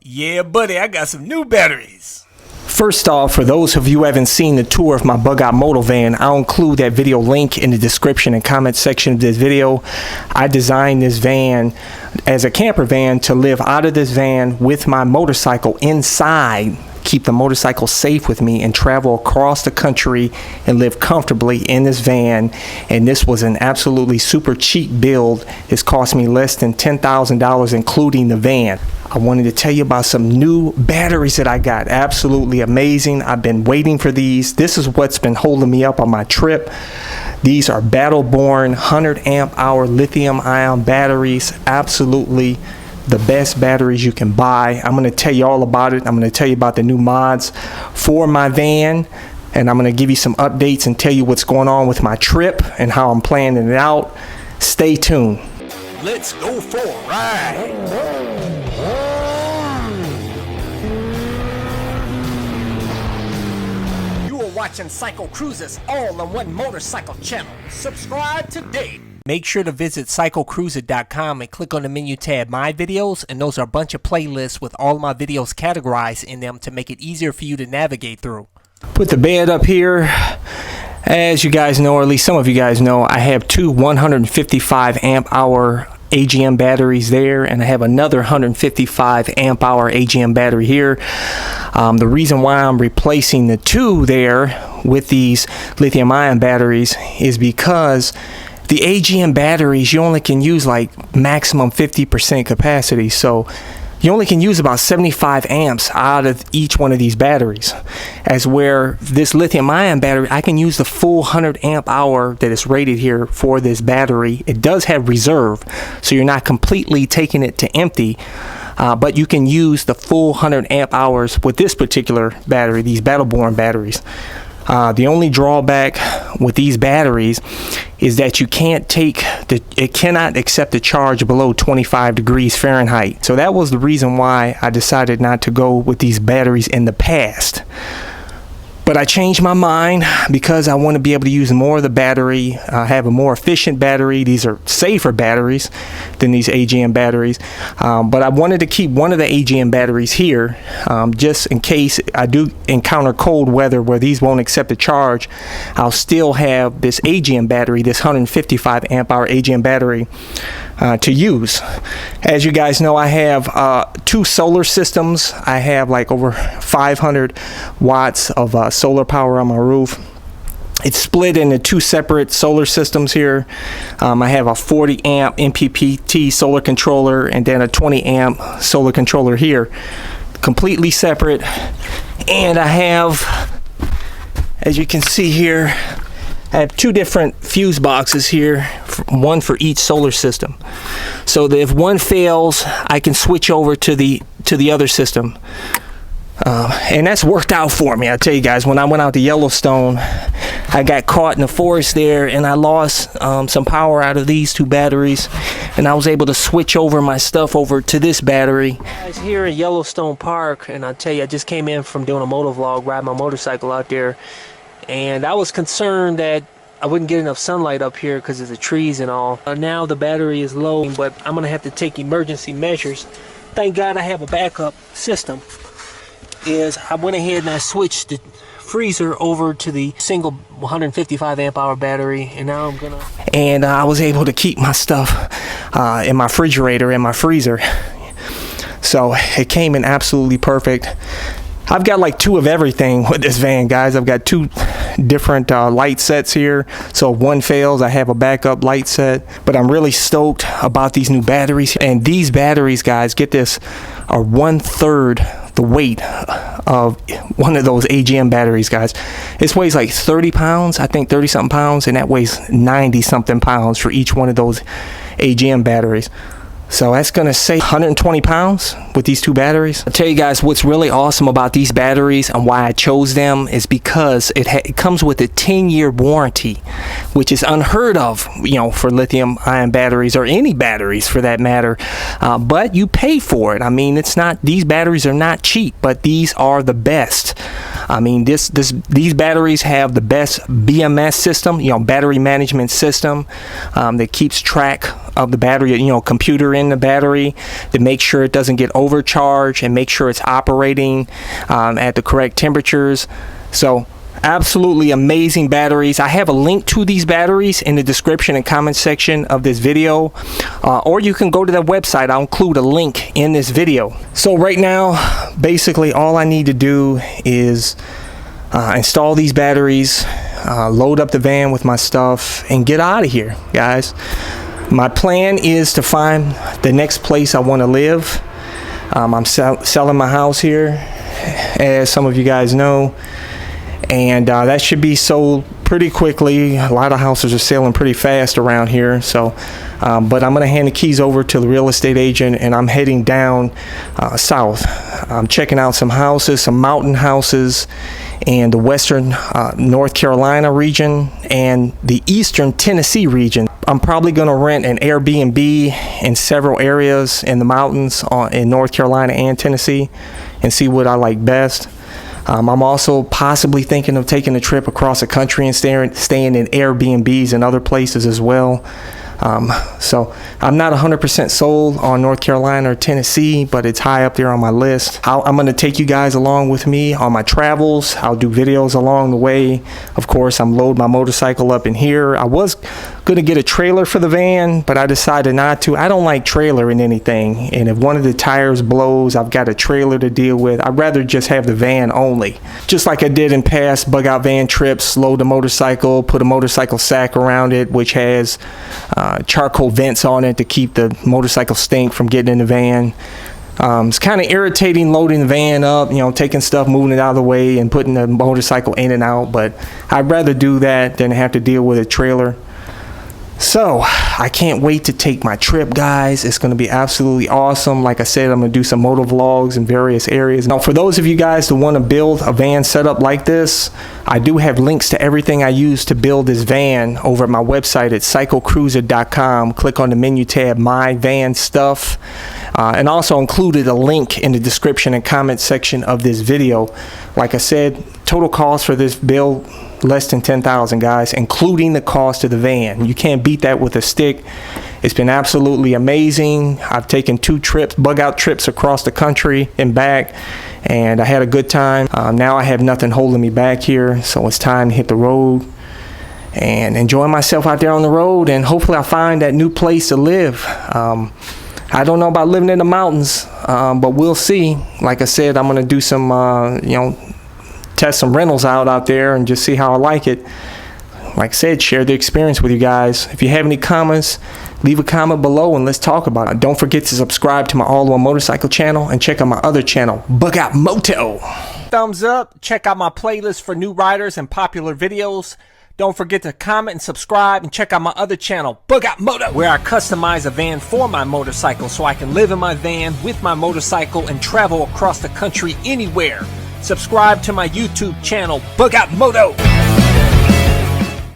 Yeah, buddy, I got some new batteries. First off, for those of you who haven't seen the tour of my bug out moto van, I'll include that video link in the description and comment section of this video. I designed this van as a camper van to live out of this van with my motorcycle inside, keep the motorcycle safe with me, and travel across the country and live comfortably in this van. And this was an absolutely super cheap build. It's cost me less than $10,000 including the van. I wanted to tell you about some new batteries that I got. Absolutely amazing. I've been waiting for these. This is what's been holding me up on my trip. These are Battle-Born 100 amp hour lithium ion batteries. Absolutely the best batteries you can buy. I'm going to tell you all about it. I'm going to tell you about the new mods for my van, and I'm going to give you some updates and tell you what's going on with my trip and how I'm planning it out. Stay tuned. Let's go for a ride. You are watching CycleCruza's all-in-one motorcycle channel. Subscribe today. Make sure to visit CycleCruza.com and click on the menu tab My Videos, and those are a bunch of playlists with all my videos categorized in them to make it easier for you to navigate through. Put the bed up here. As you guys know, or at least some of you guys know, I have two 155 amp hour AGM batteries there, and I have another 155 amp hour AGM battery here. The reason why I'm replacing the two there with these lithium ion batteries is because the AGM batteries, you only can use like maximum 50% capacity, so you only can use about 75 amps out of each one of these batteries. As where this lithium ion battery, I can use the full 100 amp hour that is rated here for this battery. It does have reserve, so you're not completely taking it to empty, but you can use the full 100 amp hours with this particular battery, these Battle-Born batteries. The only drawback with these batteries is that you can't it cannot accept a charge below 25 degrees Fahrenheit. So that was the reason why I decided not to go with these batteries in the past. But I changed my mind because I want to be able to use more of the battery, have a more efficient battery. These are safer batteries than these AGM batteries. But I wanted to keep one of the AGM batteries here just in case I do encounter cold weather where these won't accept a charge. I'll still have this AGM battery, this 155 amp hour AGM battery to use. As you guys know, I have two solar systems. I have like over 500 watts of solar power on my roof. It's split into two separate solar systems here. I have a 40 amp MPPT solar controller and then a 20 amp solar controller here, completely separate. And I have, as you can see here, I have two different fuse boxes here, one for each solar system, so that if one fails, I can switch over to the other system. And that's worked out for me. I tell you guys, when I went out to Yellowstone, I got caught in the forest there, and I lost some power out of these two batteries, and I was able to switch over my stuff over to this battery. Guys, here in Yellowstone Park, and I tell you, I just came in from doing a moto vlog, riding my motorcycle out there, and I was concerned that I wouldn't get enough sunlight up here because of the trees and all. Now the battery is low, but I'm gonna have to take emergency measures. Thank God I have a backup system. I went ahead and I switched the freezer over to the single 155 amp hour battery, and now I was able to keep my stuff in my refrigerator and my freezer, so it came in absolutely perfect. I've got like two of everything with this van, guys. I've got two different light sets here, so if one fails, I have a backup light set. But I'm really stoked about these new batteries, and these batteries, guys, get this, are 1/3 the weight of one of those AGM batteries, guys. This weighs like 30 pounds, I think 30 something pounds, and that weighs 90 something pounds for each one of those AGM batteries. So that's gonna save 120 pounds with these two batteries. I'll tell you guys what's really awesome about these batteries and why I chose them is because it comes with a 10-year warranty, which is unheard of, you know, for lithium ion batteries or any batteries for that matter. But you pay for it. I mean, these batteries are not cheap, but these are the best. I mean, these batteries have the best BMS system, you know, battery management system, that keeps track of the battery, computer in the battery to make sure it doesn't get overcharged and make sure it's operating at the correct temperatures. So absolutely amazing batteries. I have a link to these batteries in the description and comment section of this video, or you can go to the website. I'll include a link in this video. So right now, basically all I need to do is install these batteries, load up the van with my stuff, and get out of here, guys. My plan is to find the next place I want to live. I'm selling my house here, as some of you guys know, and that should be sold pretty quickly. A lot of houses are selling pretty fast around here, so but I'm gonna hand the keys over to the real estate agent, and I'm heading down south. I'm checking out some houses, some mountain houses in the western North Carolina region and the eastern Tennessee region. I'm probably gonna rent an Airbnb in several areas in the mountains in North Carolina and Tennessee and see what I like best. I'm also possibly thinking of taking a trip across the country and staying in Airbnbs and other places as well. So I'm not 100% sold on North Carolina or Tennessee, but it's high up there on my list. I'm going to take you guys along with me on my travels. I'll do videos along the way. Of course, I'm loading my motorcycle up in here. I was going to get a trailer for the van, but I decided not to. I don't like trailering anything, and if one of the tires blows, I've got a trailer to deal with. I'd rather just have the van only. Just like I did in past bug out van trips, load the motorcycle, put a motorcycle sack around it, which has charcoal vents on it to keep the motorcycle stink from getting in the van. It's kind of irritating loading the van up, taking stuff, moving it out of the way, and putting the motorcycle in and out, but I'd rather do that than have to deal with a trailer. So I can't wait to take my trip, guys. It's going to be absolutely awesome. Like I said, I'm going to do some moto vlogs in various areas. Now, for those of you guys that want to build a van setup like this, I do have links to everything I use to build this van over at my website at CycleCruza.com. Click on the menu tab, My Van Stuff, and also included a link in the description and comment section of this video. Like I said, total cost for this build, less than $10,000, guys, including the cost of the van. You can't beat that with a stick. It's been absolutely amazing. I've taken 2 trips, bug out trips across the country and back, and I had a good time. Now I have nothing holding me back here, so it's time to hit the road and enjoy myself out there on the road, and hopefully I'll find that new place to live. I don't know about living in the mountains, but we'll see. Like I said, I'm gonna do some test some rentals out there and just see how I like it. Like I said, share the experience with you guys. If you have any comments, leave a comment below and let's talk about it. Don't forget to subscribe to my all-in-one motorcycle channel and check out my other channel, Bug Out Moto. Thumbs up, check out my playlist for new riders and popular videos. Don't forget to comment and subscribe, and check out my other channel, Bug Out Moto, where I customize a van for my motorcycle so I can live in my van with my motorcycle and travel across the country anywhere. Subscribe to my YouTube channel, Bug Out Moto.